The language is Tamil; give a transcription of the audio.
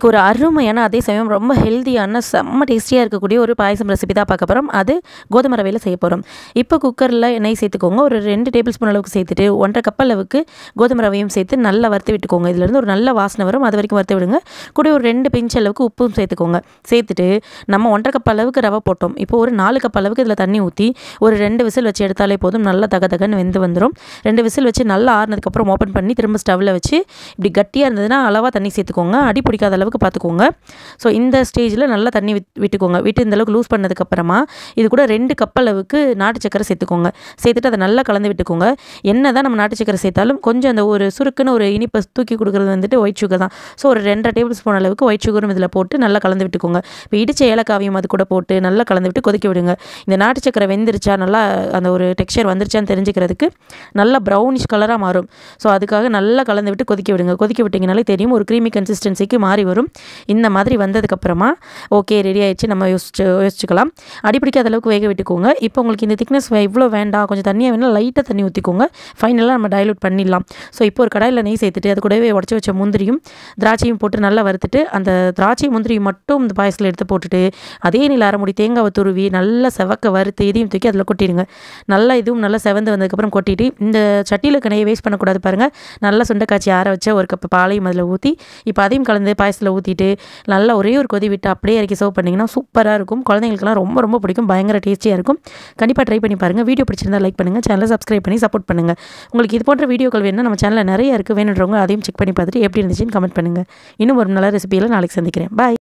ஒரு அருமையான அதே சமயம் ரொம்ப ஹெல்த்தியான செம்ம டேஸ்டியாக இருக்கக்கூடிய ஒரு பாயசம் ரெசிபி தான் பார்க்க போகிறோம். அது கோதுமை ரவையில் செய்ய போகிறோம். இப்போ குக்கரில் எண்ணெய் சேர்த்துக்கோங்க. ஒரு 2 டேபிள் ஸ்பூன் அளவுக்கு சேர்த்துட்டு 1.5 கப் அளவுக்கு கோதுமை ரவையும் சேர்த்து நல்லா வறுத்து விட்டுக்கோங்க. இதுலேருந்து ஒரு நல்ல வாசனை வரும், அது வரைக்கும் வறுத்து விடுங்க. கூட ஒரு 2 பிஞ்ச் அளவுக்கு உப்பும் சேர்த்துக்கோங்க. சேர்த்துட்டு நம்ம 1.5 கப் அளவுக்கு ரவை போட்டோம். இப்போ ஒரு 4 கப் அளவுக்கு இதில் தண்ணி ஊற்றி ஒரு 2 விசில் வச்சு எடுத்தாலே போதும். நல்லா தகன்னு வெந்து வந்துடும். 2 விசில் வச்சு நல்லா ஆறுனதுக்கப்புறம் ஓப்பன் பண்ணி திரும்ப ஸ்டவ்வில் வச்சு இப்படி கட்டியாக இருந்ததுன்னா அளவாக தண்ணி சேர்த்துக்கோங்க. அடி பிடிக்காத அளவுக்கு பார்த்துக்கோங்க. ஸோ இந்த ஸ்டேஜில் நல்லா தண்ணி விட்டுக்கோங்க. விட்டு இந்த அளவுக்கு லூஸ் பண்ணதுக்கப்புறமா இது கூட 2 கப் அளவுக்கு நாட்டு சக்கரை சேர்த்துக்கோங்க. சேர்த்துட்டு அதை நல்லா கலந்து விட்டுக்கோங்க. என்ன தான் நம்ம நாட்டு சக்கரை சேர்த்தாலும் கொஞ்சம் அந்த ஒரு சுருக்குன்னு ஒரு இனிப்பை தூக்கி கொடுக்குறது வந்துட்டு ஒயிட் சுகர் தான். ஸோ ஒரு 2.5 டேபிள் ஸ்பூன் அளவுக்கு ஒயிட் சுகரும் இதில் போட்டு நல்லா கலந்து விட்டுக்கோங்க. இப்போ இடிச்ச ஏலக்காவையும் அது கூட போட்டு நல்லா கலந்து விட்டு கொதிக்க விடுங்க. இந்த நாட்டு சக்கரை வெந்துருச்சா, நல்லா அந்த ஒரு டெக்ஸ்சர் வந்துருச்சான்னு தெரிஞ்சுக்கிறதுக்கு நல்லா ப்ரௌனிஷ் கலராக மாறும். ஸோ அதுக்காக நல்லா கலந்து விட்டு கொதிக்க விடுங்க. கொதிக்க விட்டிங்கனாலே தெரியும், ஒரு க்ரீமி கன்சிஸ்டன்சிக்கு மாறி வரும். இந்த மாதிரி வந்ததுக்கப்புறமா ஓகே ரெடி ஆகிடுச்சு, நம்ம யோசிச்சுக்கலாம். அடிப்பிடிக்காத அளவுக்கு வேக விட்டுக்கோங்க. இப்போ உங்களுக்கு இந்த திக்னஸ் இவ்வளோ வேண்டாம், கொஞ்சம் தண்ணியாக வேணால் லைட்டாக தண்ணி ஊற்றிக்கோங்க. ஃபைனலாக நம்ம டைலூட் பண்ணிடலாம். ஸோ இப்போ ஒரு கடாயில் நெய் சேர்த்துட்டு அது கூடவே உடச்சி வச்ச முந்திரியும் திராட்சையும் போட்டு நல்லா வறுத்துட்டு அந்த திராட்சை முந்திரியும் மட்டும் இந்த பாயசத்தில் எடுத்து போட்டுட்டு அதே நீல அரைமுடி தேங்காவை துருவி நல்லா செவக்க வறுத்து இதையும் தூக்கி அதில் கொட்டிடுங்க. நல்லா இதுவும் நல்லா செவந்து வந்ததுக்கப்புறம் கொட்டிட்டு இந்த சட்டியில் நெய்யை வேஸ்ட் பண்ணக்கூடாது பாருங்கள். நல்லா சுண்டைக்காய்ச்சி ஆற வச்ச ஒரு கப்பு பாலையும் அதில் ஊற்றி இப்போ அதையும் கலந்து பாயசத்தில் ஊற்றிட்டு நல்லா ஒரே ஒரு கொதி விட்டு அப்படியே இறக்கி சர்வ் பண்ணிங்கன்னா சூப்பராக இருக்கும். குழந்தைங்களுக்குலாம் ரொம்ப ரொம்ப பிடிக்கும். பயங்கர டேஸ்டியாக இருக்கும். கண்டிப்பாக ட்ரை பண்ணி பாருங்கள். வீடியோ பிடிச்சிருந்தா லைக் பண்ணுங்கள், சேனலை சப்ஸ்கிரைப் பண்ணி சப்போர்ட் பண்ணுங்கள். உங்களுக்கு இது போன்ற வீடியோக்கள் வேணும்னா நம்ம சேனலில் நிறைய இருக்குது. வேணுன்றவங்க அதையும் செக் பண்ணி பார்த்துட்டு எப்படி இருந்துச்சுன்னு கமெண்ட் பண்ணுங்கள். இன்னும் ஒரு நல்ல ரெசிபியில் நாளைக்கு சந்திக்கிறேன். பாய்.